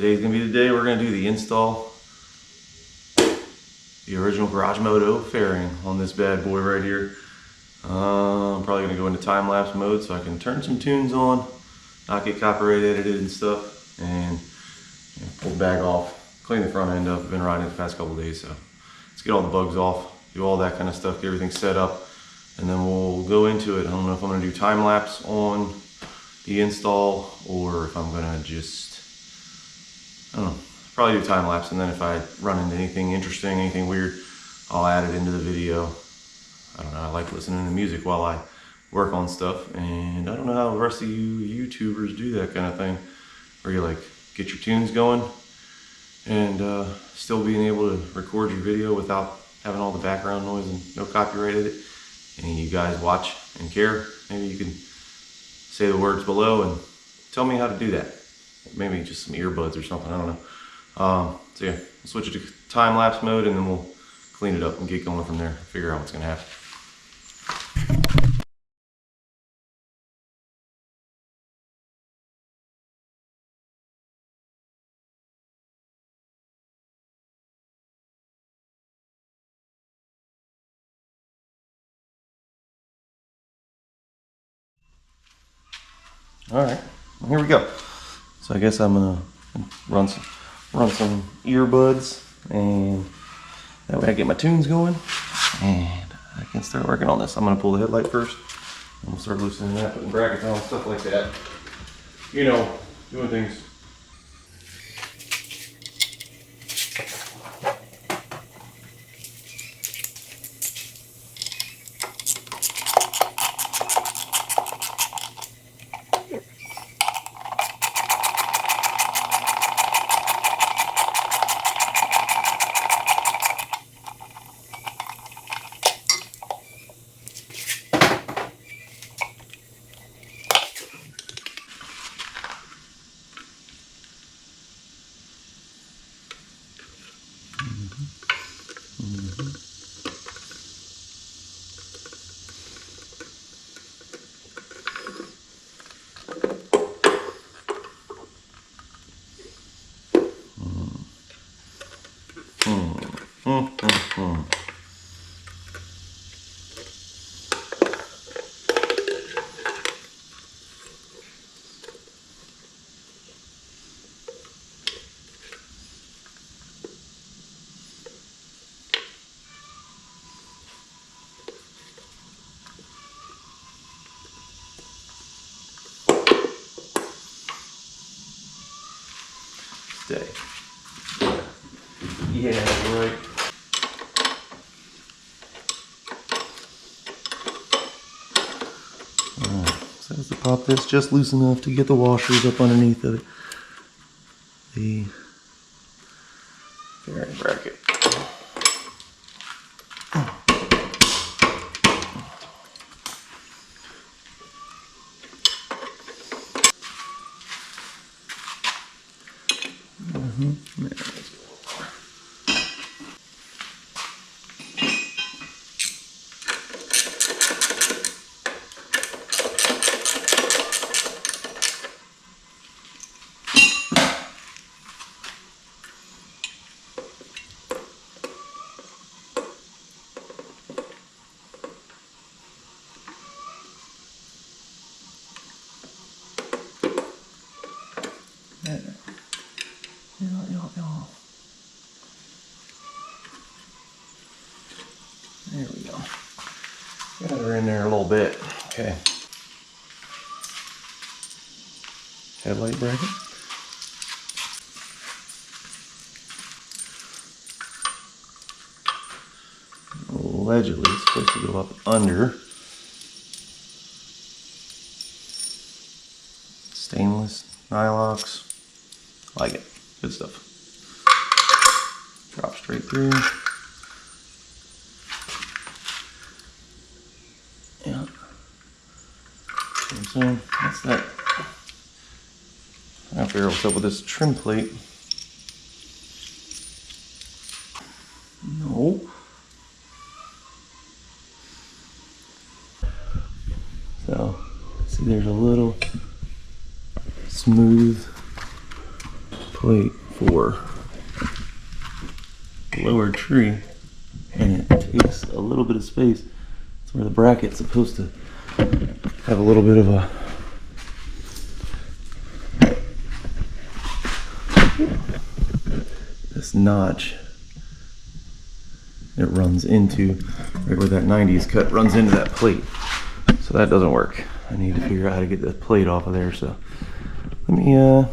Today's gonna be the day we're gonna do the install, the original Garage Moto fairing on this bad boy right here. I'm probably gonna go into time-lapse mode so I can turn some tunes on, not get copyright edited and stuff, and pull the bag off, clean the front end up. I've been riding it the past couple days, so let's get all the bugs off, do all that kind of stuff, get everything set up, and then we'll go into it. I don't know if I'm gonna do time-lapse on the install or if I'm gonna just, I don't know, probably do time-lapse, and then if I run into anything interesting, anything weird, I'll add it into the video. I don't know, I like listening to music while I work on stuff, and I don't know how the rest of you YouTubers do that kind of thing, where you like get your tunes going and still being able to record your video without having all the background noise and no copyright in it. Any of you guys watch and care, maybe you can say the words below and tell me how to do that. Maybe just some earbuds or something, I don't know. So yeah, we'll switch it to time-lapse mode and then we'll clean it up and get going from there, figure out what's gonna happen. All right, well, here we go. So I guess I'm gonna run some earbuds, and that way I get my tunes going, and I can start working on this. I'm gonna pull the headlight first, and we'll start loosening that, putting brackets on, stuff like that. You know, doing things. Stay. Yeah, right. So as to pop this just loose enough to get the washers up underneath of it. The fairing bracket. There we go. Got her in there a little bit. Okay. Headlight bracket. Allegedly, it's supposed to go up under. Stainless, nylox. Like it. Good stuff. Drop straight through. Yeah. So that's that. I figure out what's up with this trim plate. No. So, see, there's a little smooth plate for the lower tree, and it takes a little bit of space. That's where the bracket's supposed to have a little bit of a this notch. It runs into right where that 90s cut runs into that plate, so that doesn't work. I need to figure out how to get the plate off of there. So let me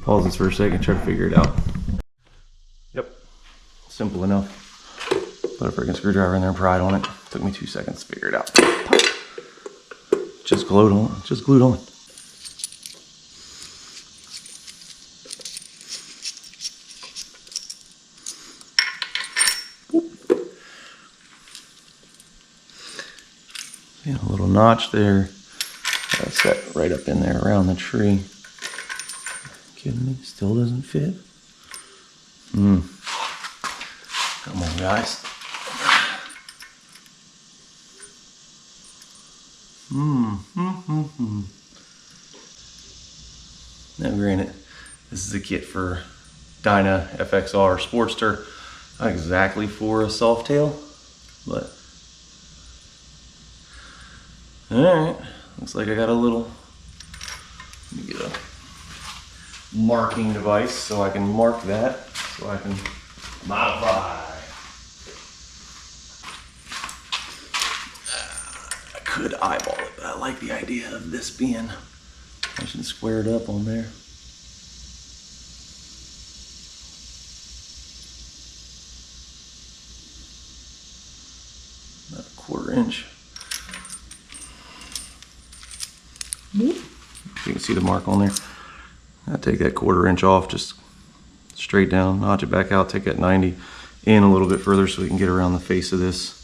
pause this for a second, try to figure it out. Yep, simple enough. Put a freaking screwdriver in there and pry it on it. Took me 2 seconds to figure it out. Just glued on. Just glued on. Yeah, a little notch there. Set right up in there around the tree. Kidding me? Still doesn't fit. Come on, guys. Now, granted, this is a kit for Dyna FXR Sportster, not exactly for a softail, but all right. Looks like I got a little. Let me get a marking device so I can mark that, so I can modify. I could eyeball it, but I like the idea of this being nice and squared up on there. About a 1/4 inch. You can see the mark on there. I take that 1/4 inch off, just straight down, notch it back out, take that 90 in a little bit further so we can get around the face of this.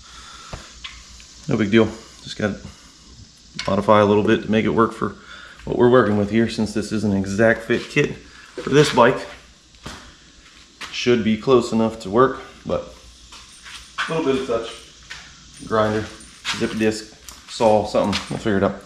No big deal. Just got to modify a little bit to make it work for what we're working with here, since this is an exact fit kit for this bike. Should be close enough to work, but a little bit of touch. Grinder, zip disc, saw, something. We'll figure it out.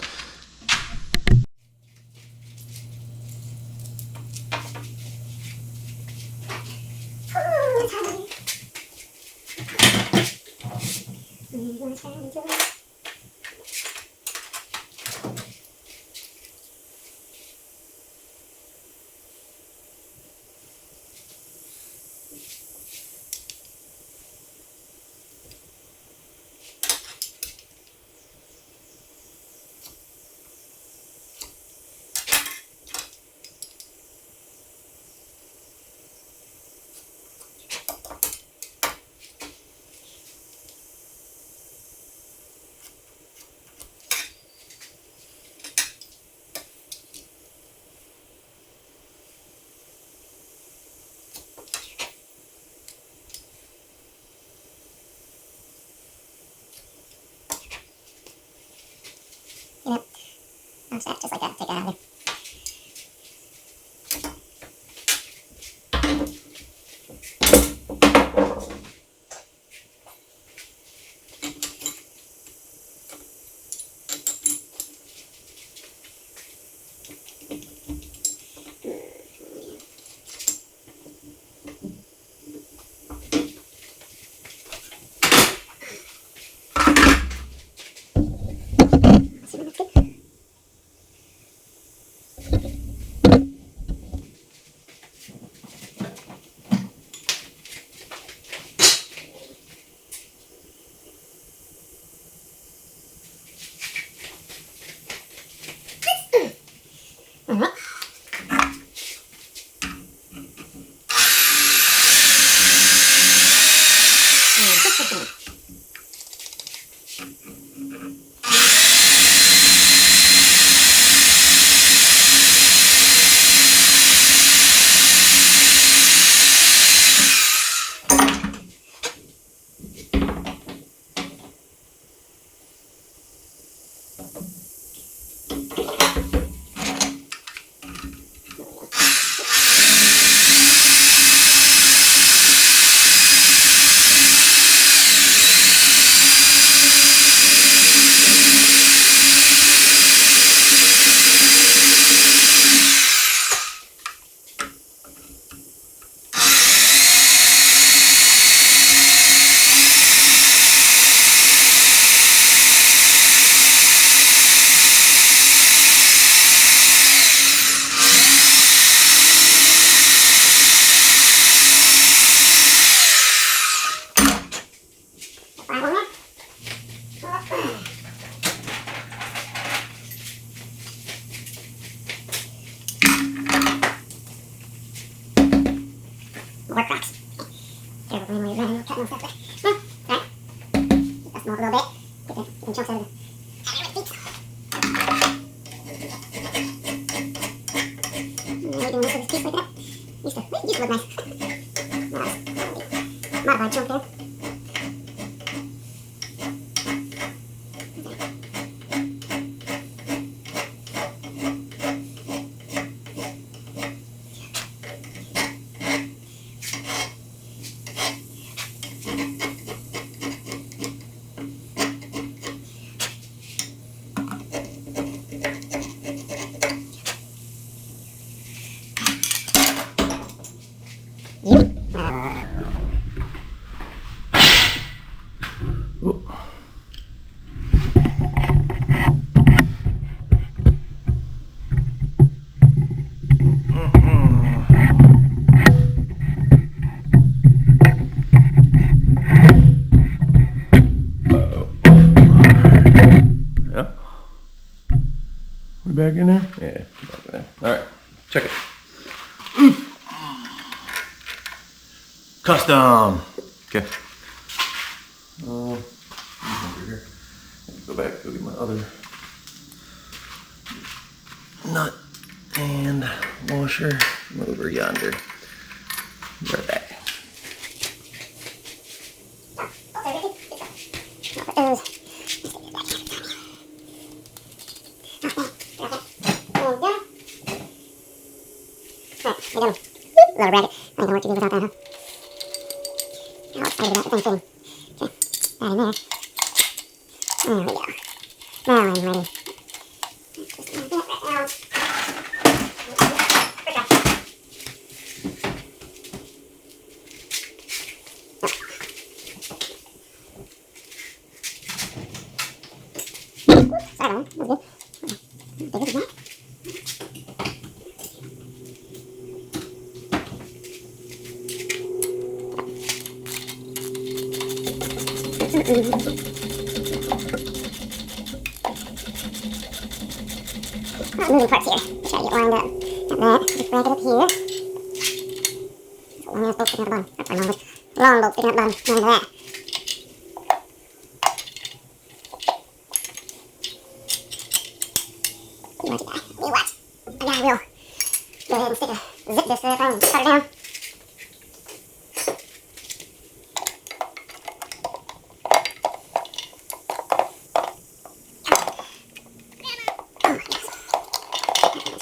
Just like that, take it out of there. Smoke a little bit. Get the chunks out of the making most of this piece like that. Used to look nice. Modified chunk there. Back in there? Yeah, back in there. Alright, check it. Custom! Okay. Here. Go back, go get my other nut and washer over yonder. Right back. Little bracket. I don't know what to do without that, huh? How excited about the thing fitting. Okay, that in there. There we go. Now I'm ready. Just a bit right now. Sorry, that was good. Bigger than that. Moving parts here. Try to get lined up. Got that. Just bracket up here. Long ass bolt sticking out the bottom. That's my long bolt. Long bolt sticking out the bottom. Not into that. You watch it, guy. You watch. A guy will go ahead and zip this thing and cut it down.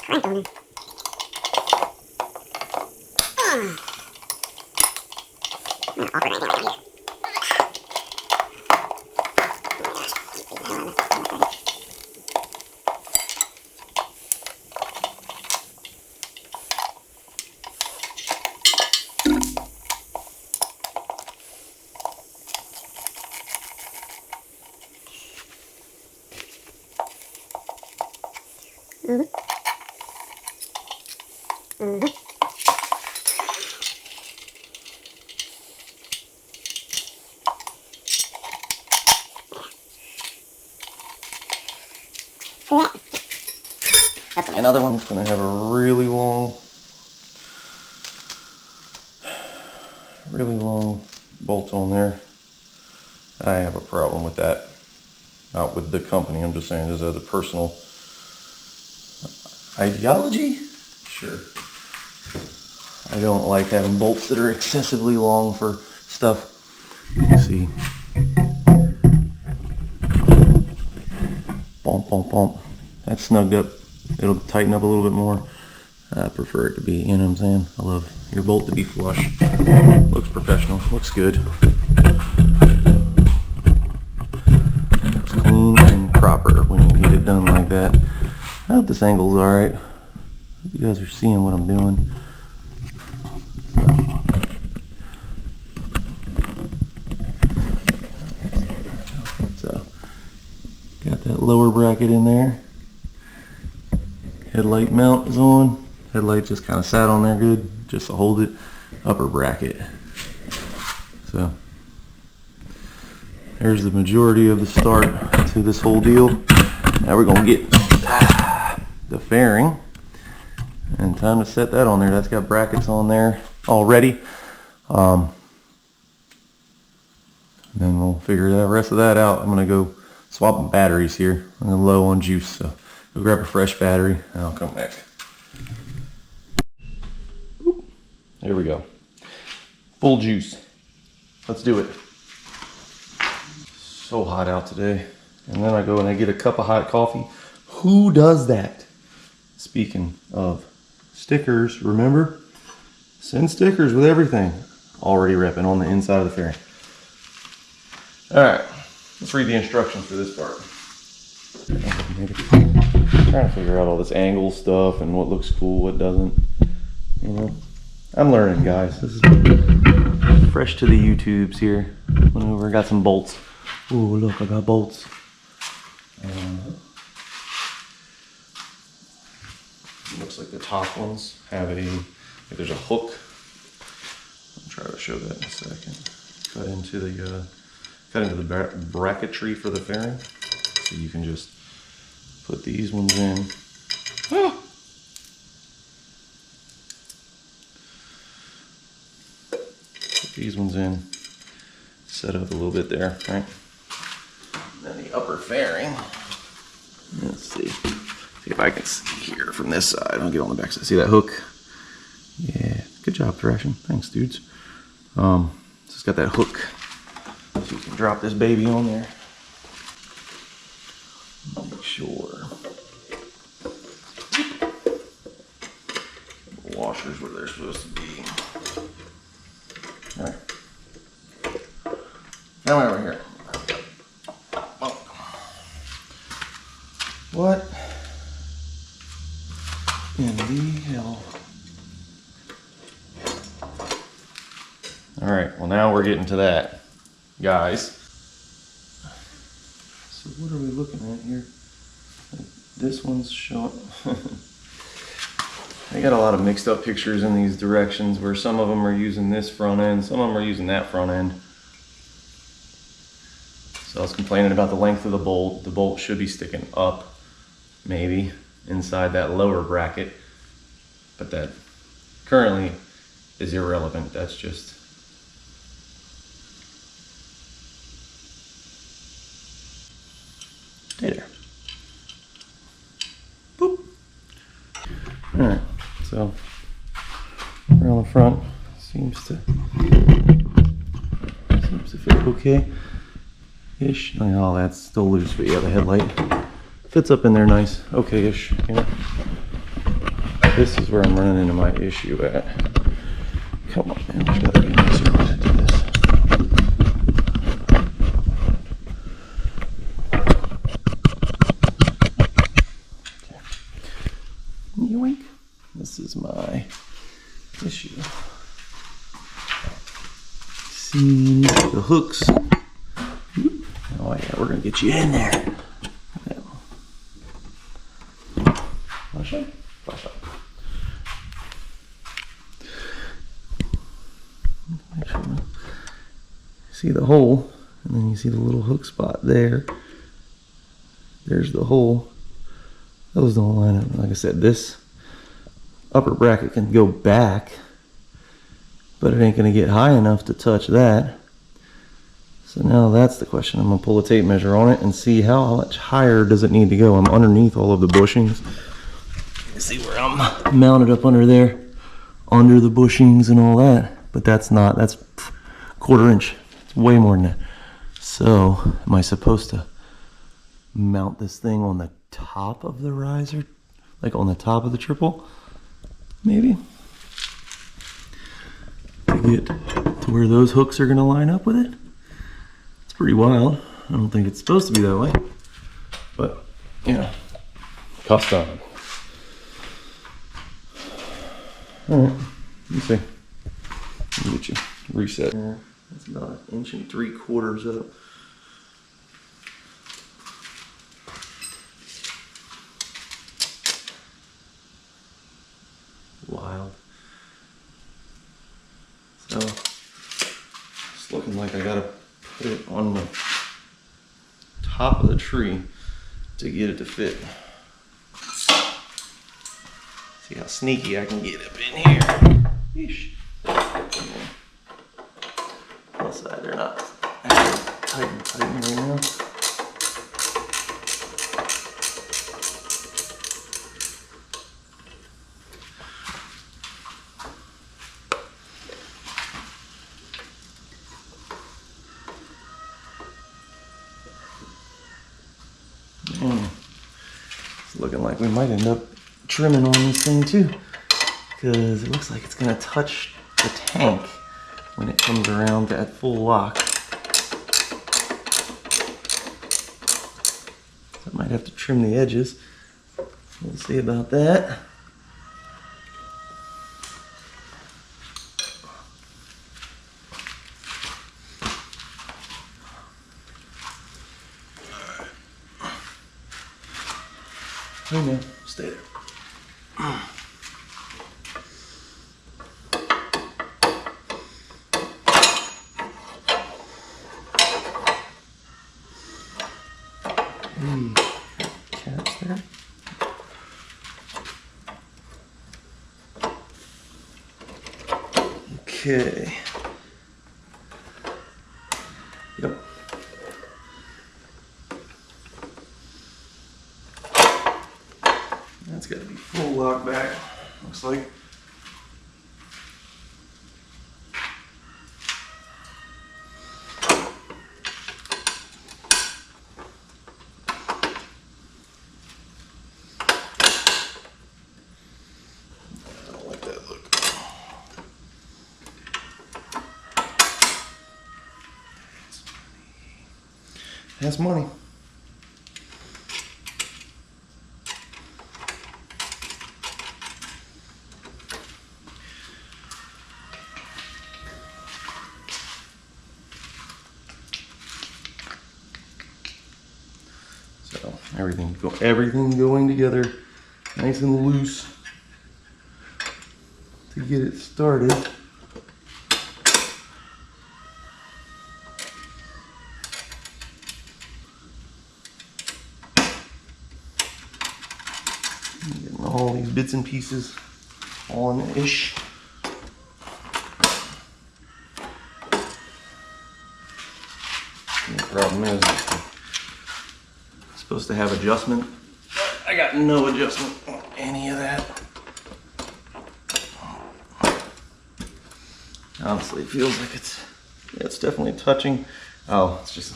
Crank on there. Not awkward anything around here. Another one's going to have a really long bolt on there. I have a problem with that. Not with the company, I'm just saying this as a personal ideology. Sure. I don't like having bolts that are excessively long for stuff. You can see. Bump, bump, bump. That's snugged up. It'll tighten up a little bit more. I prefer it to be, you know what I'm saying? I love your bolt to be flush. Looks professional, looks good. It's clean and proper when you get it done like that. I hope this angle's alright. You guys are seeing what I'm doing. So, got that lower bracket in there. Headlight mount is on. Headlight just kind of sat on there good, just to hold it. Upper bracket. So, there's the majority of the start to this whole deal. Now we're going to get the fairing. And time to set that on there. That's got brackets on there already. And then we'll figure the rest of that out. I'm gonna go swap batteries here. I'm low on juice, so go grab a fresh battery and I'll come back. Oop. There we go. Full juice. Let's do it. So hot out today. And then I go and I get a cup of hot coffee. Who does that? Speaking of stickers, remember? Send stickers with everything. Already repping on the inside of the fairing. Alright, let's read the instructions for this part. Trying to figure out all this angle stuff and what looks cool, what doesn't. You know, I'm learning, guys. This is fresh to the YouTubes here. Went over, got some bolts. Oh, look, I got bolts. Looks like the top ones have there's a hook. I'll try to show that in a second. Cut into the bracketry for the fairing. So you can just put these ones in. Ah! Put these ones in. Set up a little bit there, right? And then the upper fairing. Let's see. See if I can see here from this side. I'll get on the back side. See that hook? Yeah, good job thrashing. Thanks, dudes. So it's got that hook. So you can drop this baby on there. Make sure. The washers where they're supposed to be. Alright. Now over here. Oh. What in the hell? Alright, well now we're getting to that, guys. So what are we looking at here? This one's showing. I got a lot of mixed up pictures in these directions where some of them are using this front end, some of them are using that front end. So I was complaining about the length of the bolt. The bolt should be sticking up, maybe, inside that lower bracket. But that currently is irrelevant. That's just... Hey there. Boop. Alright, so around the front seems to fit okay. Ish. Oh, that's still loose, but yeah, the headlight fits up in there nice. Okay-ish. Yeah. This is where I'm running into my issue at. Come on, man. There's gotta be an easier way to do this. Okay. Yoink. This is my issue. See the hooks. Oh yeah, we're gonna get you in there. Yeah. Flashlight? Flashlight. Make sure. See the hole, and then you see the little hook spot there. There's the hole. Those don't line up. Like I said, this upper bracket can go back, but it ain't gonna get high enough to touch that. So now that's the question. I'm gonna pull a tape measure on it and see how much higher does it need to go. I'm underneath all of the bushings. You see where I'm mounted up under there, under the bushings and all that. But that's not, that's 1/4 inch. It's way more than that. So am I supposed to mount this thing on the top of the riser? Like on the top of the triple? Maybe. To get to where those hooks are gonna line up with it? Pretty wild. I don't think it's supposed to be that way, but you know, custom. All right, let's see. Let me get you reset. That's about 1 3/4 inches up. Wild. So it's looking like I gotta put it on the top of the tree to get it to fit. See how sneaky I can get up in here. Yeesh. Plus side, they're not tighten right now. It's looking like we might end up trimming on this thing too, because it looks like it's gonna touch the tank when it comes around to at full lock. So I might have to trim the edges. We'll see about that. Hey man, stay there. Caps there. Okay. Yep. That's got to be full lock back, looks like. I don't like that look. That's money. So everything going together nice and loose to get it started. Getting all these bits and pieces on-ish. The problem is it's supposed to have adjustment. I got no adjustment on any of that. Honestly, it feels like it's definitely touching. Oh, it's just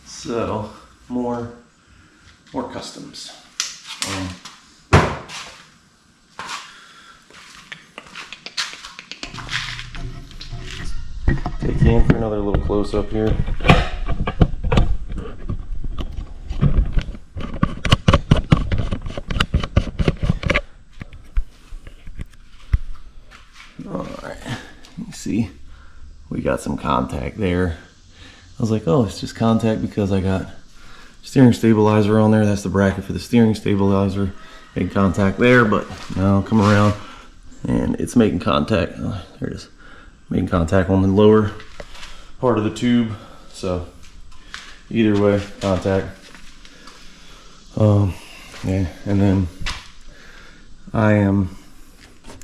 So, more customs. Take you in for another little close up here. Alright, you see, we got some contact there. I was like, oh, it's just contact because I got steering stabilizer on there. That's the bracket for the steering stabilizer. Made contact there, but now come around and it's making contact. Oh, there it is. Making contact on the lower part of the tube. So either way, contact. Yeah, and then I am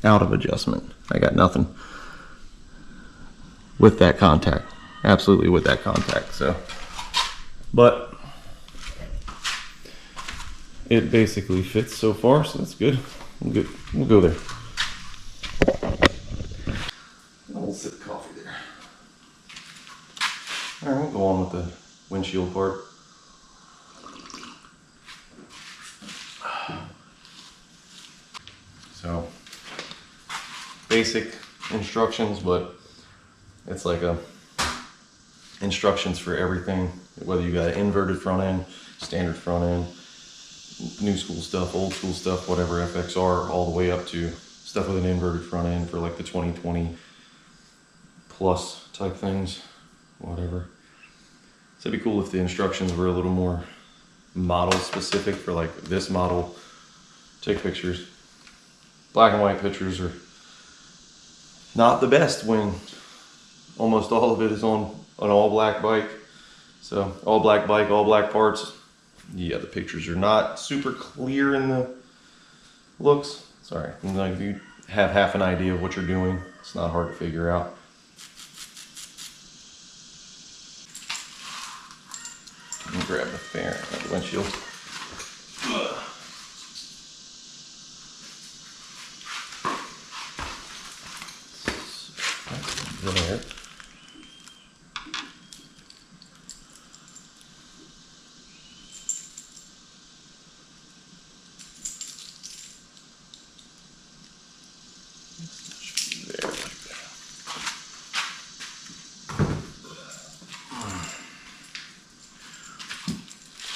out of adjustment. I got nothing with that contact. Absolutely with that contact. So, but it basically fits so far, so that's good. We'll go there. We'll sip of coffee there. All right, we'll go on with the windshield part. So, basic instructions, but it's like instructions for everything, whether you got an inverted front end, standard front end, new school stuff, old school stuff, whatever FXR, all the way up to stuff with an inverted front end for like the 2020 plus type things, whatever. So it'd be cool if the instructions were a little more model specific for like this model. Take pictures. Black and white pictures are not the best when almost all of it is on an all black bike. So all black bike, all black parts. Yeah, the pictures are not super clear in the looks. Sorry, like if you have half an idea of what you're doing, it's not hard to figure out. Let me grab the fairing of the windshield. There.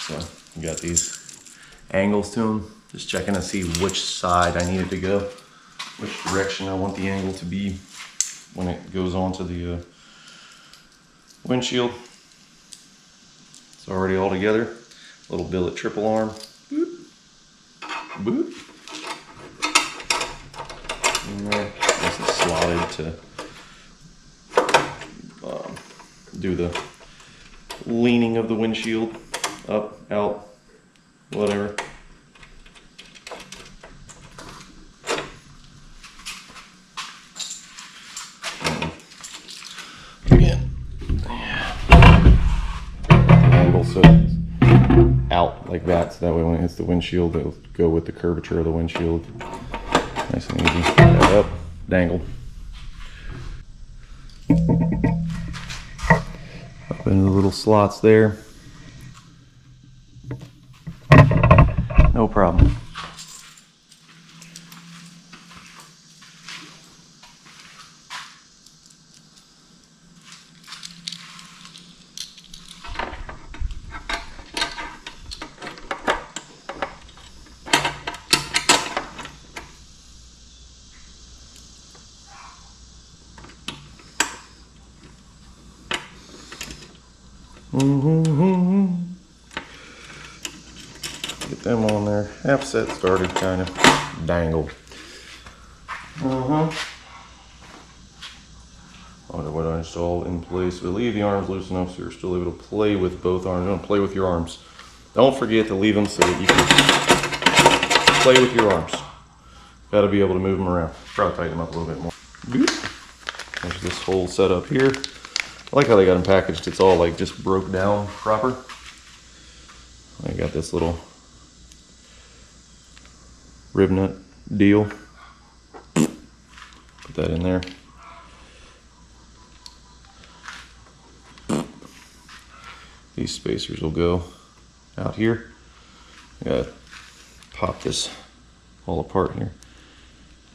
So you got these angles to them. Just checking to see which side I need it to go, which direction I want the angle to be when it goes onto the windshield. It's already all together. Little billet triple arm. Boop. Boop. And there. Nice and slotted to do the leaning of the windshield. Up, out, whatever. Again, the angle so it's out like that, so that way when it hits the windshield, it'll go with the curvature of the windshield. Nice and easy. Up, dangle. Up into the little slots there. No problem. Get them on there. Half set started, kind of dangled. Wonder what I installed in place. But leave the arms loose enough so you're still able to play with both arms. Don't play with your arms. Don't forget to leave them so that you can play with your arms. Got to be able to move them around. Probably tighten them up a little bit more. There's this whole setup here. I like how they got them packaged. It's all like just broke down proper. I got this little rib nut deal. Put that in there. These spacers will go out here. I gotta pop this all apart here.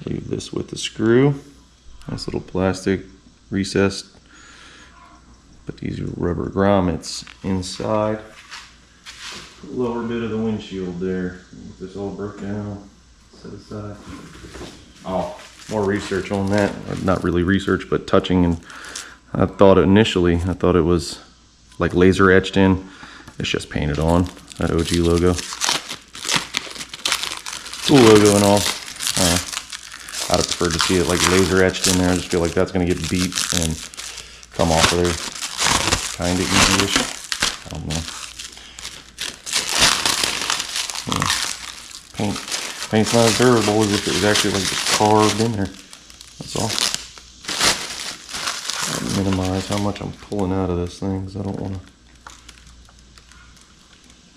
Leave this with the screw. Nice little plastic recessed. Put these rubber grommets inside the lower bit of the windshield there. Get this all broke down, set aside. Oh, more research on that. Or not really research, but touching. And I thought it was like laser etched in. It's just painted on, that OG logo. Cool logo and all. I'd have preferred to see it like laser etched in there. I just feel like that's gonna get beat and come off of there. Kinda easy-ish. I don't know. Yeah. Paint's not as durable as if it was actually like just carved in there. That's all. I'll minimize how much I'm pulling out of this thing because I don't want to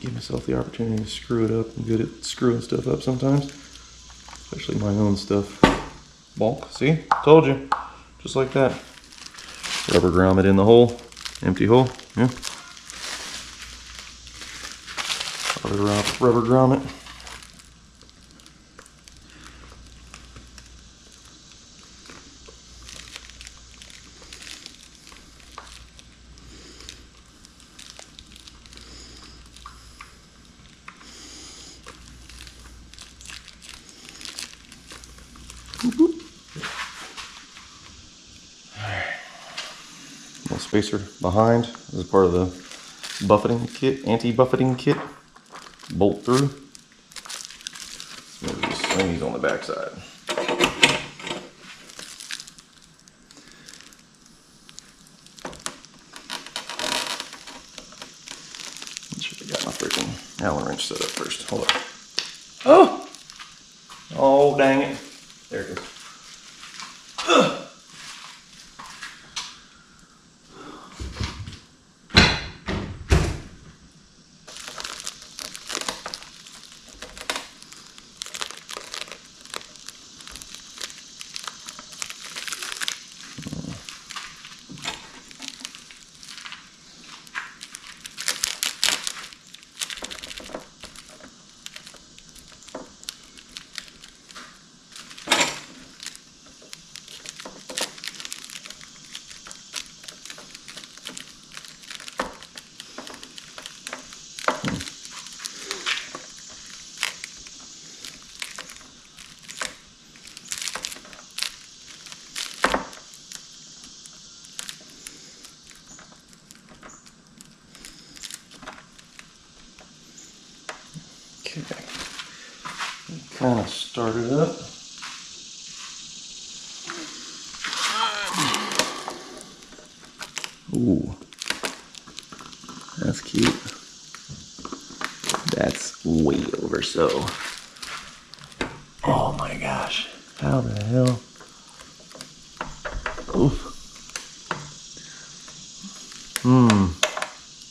give myself the opportunity to screw it up. I'm good at screwing stuff up sometimes. Especially my own stuff. Bonk. See? Told you. Just like that. Rubber grommet in the hole. Empty hole, yeah. Rubber grommet. Little spacer behind as part of the buffeting kit, anti-buffeting kit. Bolt through. Maybe just swing these on the back side. Allen wrench set up first. Hold on. Oh! Oh, dang it. There it goes. Ugh. Okay, kind of started up. Ooh, that's cute. That's way over so. Oh my gosh, how the hell? Oof.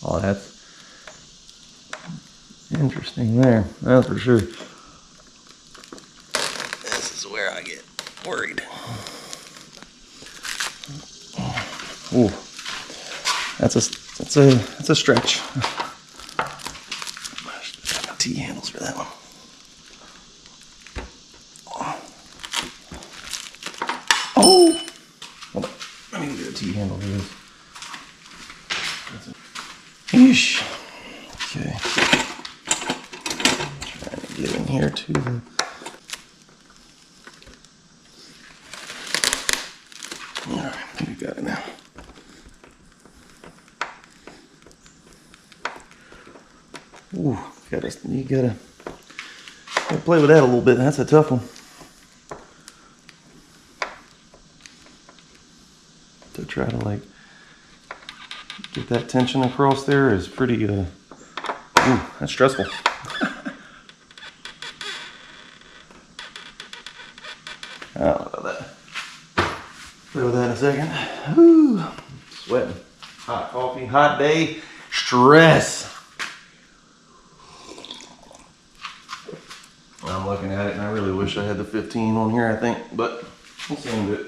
Oh, that's interesting there, that's for sure. This is where I get worried. Ooh, that's a stretch. T-handles for that one. Oh! Hold on. I need to get a T-handle for this. Yeesh. Okay. Trying to get in here to the... Alright, I think we got it now. Ooh, you gotta play with that a little bit. That's a tough one. To try to like get that tension across there is pretty ooh, that's stressful. I don't know about that. Play with that in a second. Ooh, sweating. Hot coffee, hot day, stress. I'm looking at it and I really wish I had the 15 on here, I think, but we'll see him do it.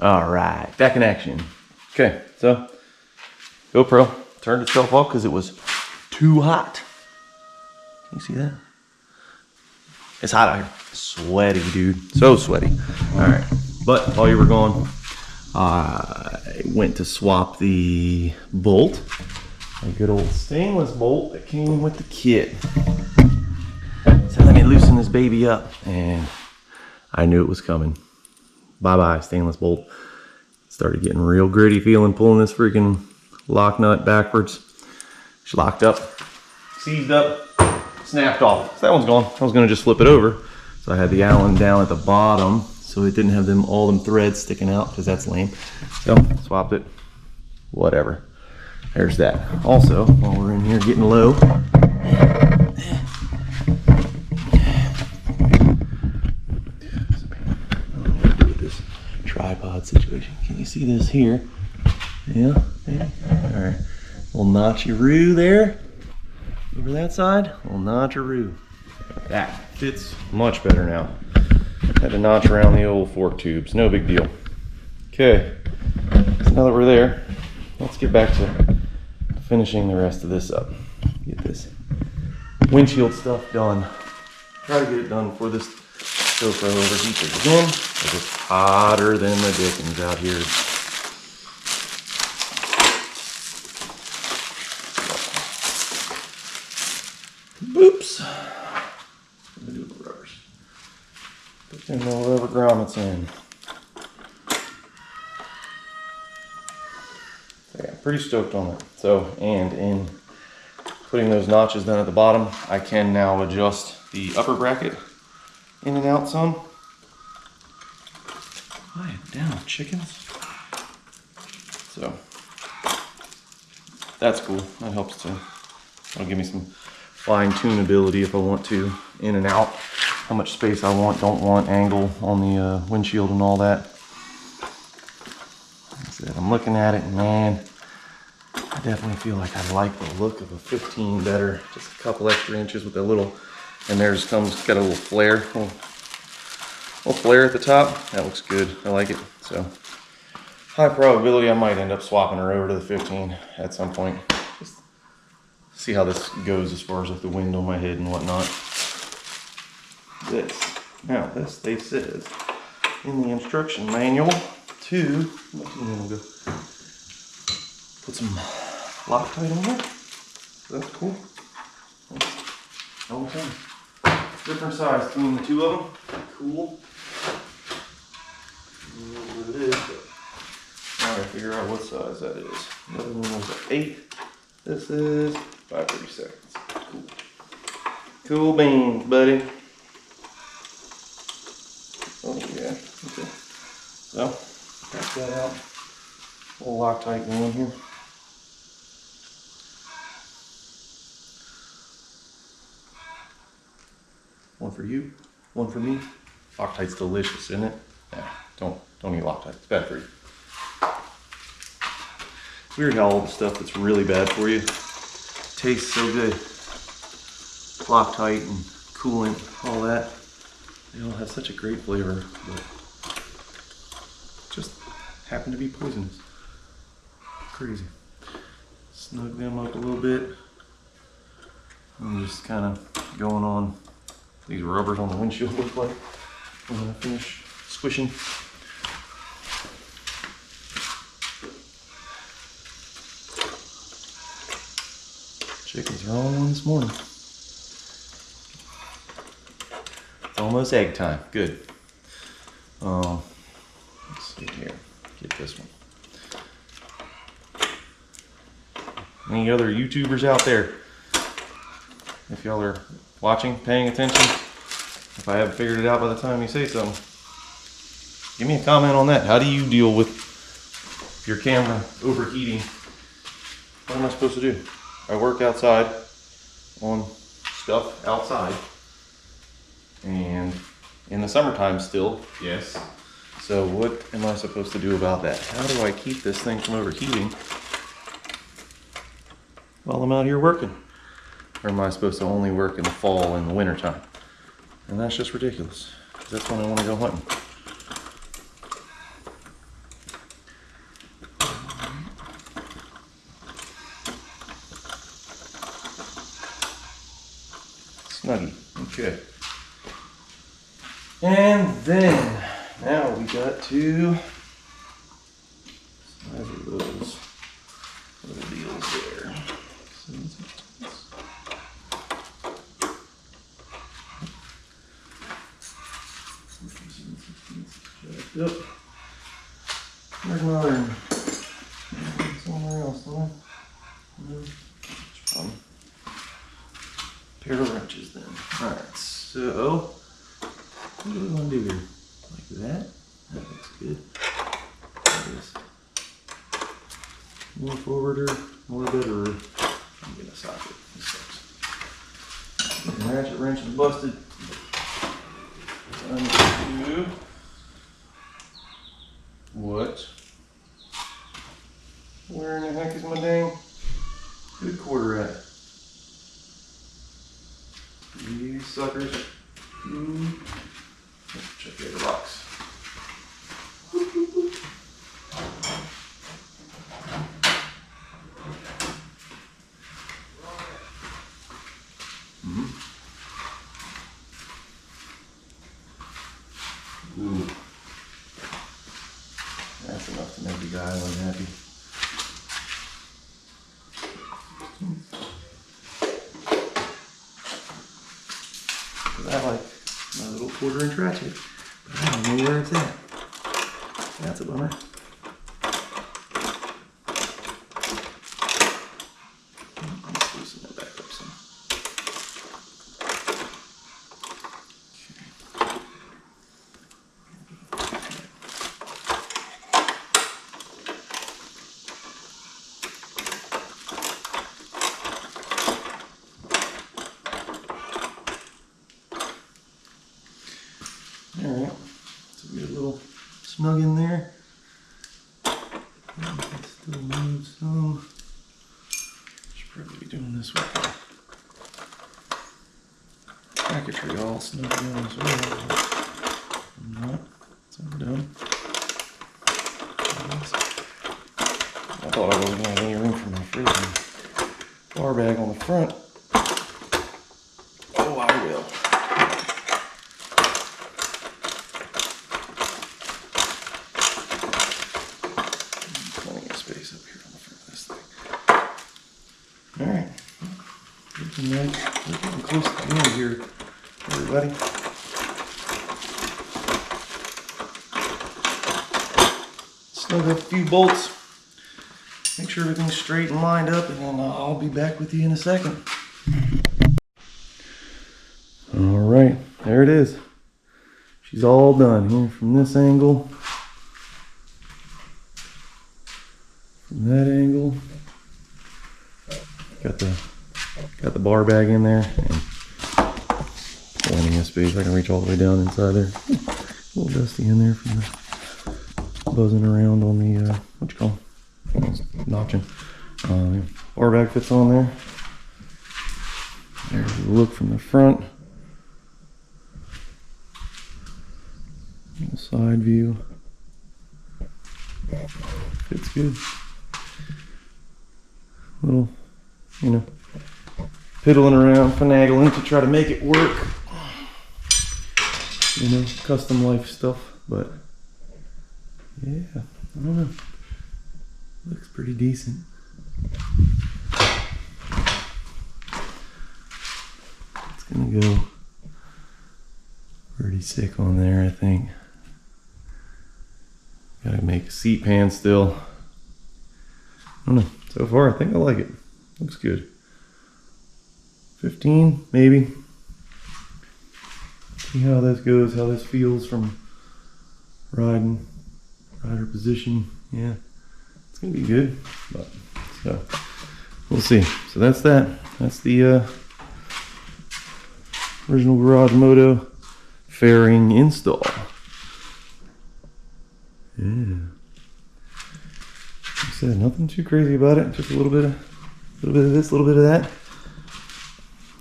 All right, back in action. Okay, so GoPro turned itself off because it was too hot. Can you see that? It's hot out here. Sweaty, dude. So sweaty. All right, but while you were gone, I went to swap the bolt. A good old stainless bolt that came with the kit. So let me loosen this baby up, and I knew it was coming. Bye-bye, stainless bolt. Started getting real gritty feeling pulling this freaking lock nut backwards. She locked up, seized up, snapped off. So that one's gone. I was gonna just flip it over. So I had the Allen down at the bottom so it didn't have all them threads sticking out because that's lame. So swapped it, whatever. There's that. Also, while we're in here getting low, tripod situation. Can you see this here? Yeah, maybe. All right, little notcheroo there. Over that side, little notcheroo. That fits much better now. Had to notch around the old fork tubes, no big deal. Okay, so now that we're there, let's get back to finishing the rest of this up. Get this windshield stuff done. Try to get it done before this GoPro overheats again, because it's hotter than the dickens out here. Oops. Let me do the rubbers. Put them little rubber grommets in. So yeah, pretty stoked on that. So, and in putting those notches down at the bottom, I can now adjust the upper bracket in and out some. I am down, chickens. So that's cool. That helps It'll give me some fine tunability if I want to, in and out, how much space I want, don't want, angle on the windshield and all that. Like I said, I'm looking at it and man, I definitely feel like I like the look of a 15 better. Just a couple extra inches with a little, and theirs got a little flare, little flare at the top. That looks good, I like it. So high probability I might end up swapping her over to the 15 at some point. Just see how this goes as far as with the wind on my head and whatnot. This they says in the instruction manual to put some Loctite on there. So that's cool. Okay. Different size between the two of them. Cool. I don't know what it is, but I gotta figure out what size that is. The other one was an 8. This is 5/32. Cool. Cool beans, buddy. Oh yeah. Okay. So, got that out. A little Loctite going here. One for you, one for me. Loctite's delicious, isn't it? Yeah, don't eat Loctite. It's bad for you. It's weird how all the stuff that's really bad for you tastes so good. Loctite and coolant, all that. They all have such a great flavor, but just happen to be poisonous. Crazy. Snug them up a little bit. I'm just kind of going on these rubbers on the windshield look like when I finish squishing. Chickens are all on this morning. It's almost egg time. Good. Let's see here. Get this one. Any other YouTubers out there? If y'all are watching, paying attention, if I haven't figured it out by the time you say something, give me a comment on that. How do you deal with your camera overheating? What am I supposed to do? I work outside on stuff outside, and in the summertime still, yes. So what am I supposed to do about that? How do I keep this thing from overheating while I'm out here working? Or am I supposed to only work in the fall and the winter time? And that's just ridiculous, because that's when I want to go hunting. Snuggie, okay. And then, now we got to size of those little deals there. Yep. There's another somewhere else, huh? Pair of wrenches then. Alright, so what do we want to do here? Like that? That looks good. That is more forwarder, more betterer. I'm gonna socket. This sucks. The ratchet wrench is busted. Time to do what? Where in the heck is my dang good quarter at? These suckers. Let's check the other box. Ooh. That's enough to make the guy unhappy. I like my little 1/4-inch ratchet, but I don't know where it's at. That's a bummer. Let's loosen that back up some. So we get a little snug in there. Still move some. Should probably be doing this with the packetry all snug in as well. I'm not, so I'm done. I thought I wasn't going to have any room for my freaking bar bag on the front. Oh, I will. Plenty of space up here on the front of this thing. Alright. We're getting close to the end here, everybody. Snug up a few bolts. Make sure everything's straight and lined up, and then I'll be back with you in a second. All right, there it is. She's all done here from this angle, from that angle. Got the bar bag in there, and plenty of space. I can reach all the way down inside there. A little dusty in there from the buzzing around on the what you call it? Notching. Bar bag fits on there. There's the look from the front. The side view. Fits good. Little, you know, piddling around, finagling to try to make it work. You know, custom life stuff, but yeah, I don't know. Looks pretty decent. It's gonna go pretty sick on there, I think. Gotta make a seat pan still. I don't know. So far, I think I like it. Looks good. 15, maybe. See how this goes, how this feels from rider position. Yeah, it's gonna be good. But so we'll see. So that's that. That's the original Garage Moto fairing install. Yeah. Like I said, nothing too crazy about it. Just a little bit of this, a little bit of that.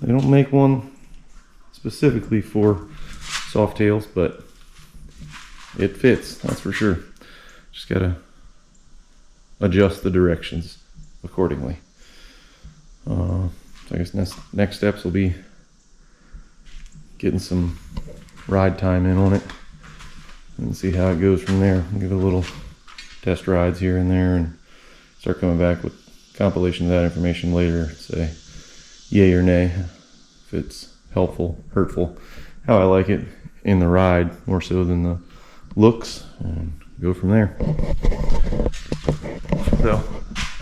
They don't make one specifically for softails, but it fits. That's for sure. Just gotta adjust the directions accordingly. So I guess next steps will be getting some ride time in on it and see how it goes from there. I'll give it a little test rides here and there and start coming back with compilation of that information later. Say yay or nay, if it's helpful, hurtful, how I like it in the ride more so than the looks, and go from there. So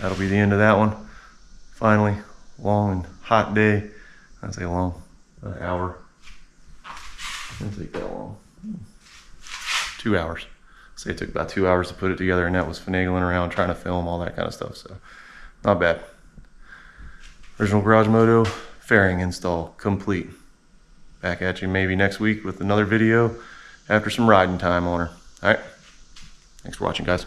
that'll be the end of that one. Finally, long and hot day. I'd say long, an hour. Didn't take that long. 2 hours. Say it took about 2 hours to put it together, and that was finagling around trying to film all that kind of stuff. So not bad. Original Garage Moto fairing install complete. Back at you maybe next week with another video after some riding time on her. All right. Thanks for watching, guys.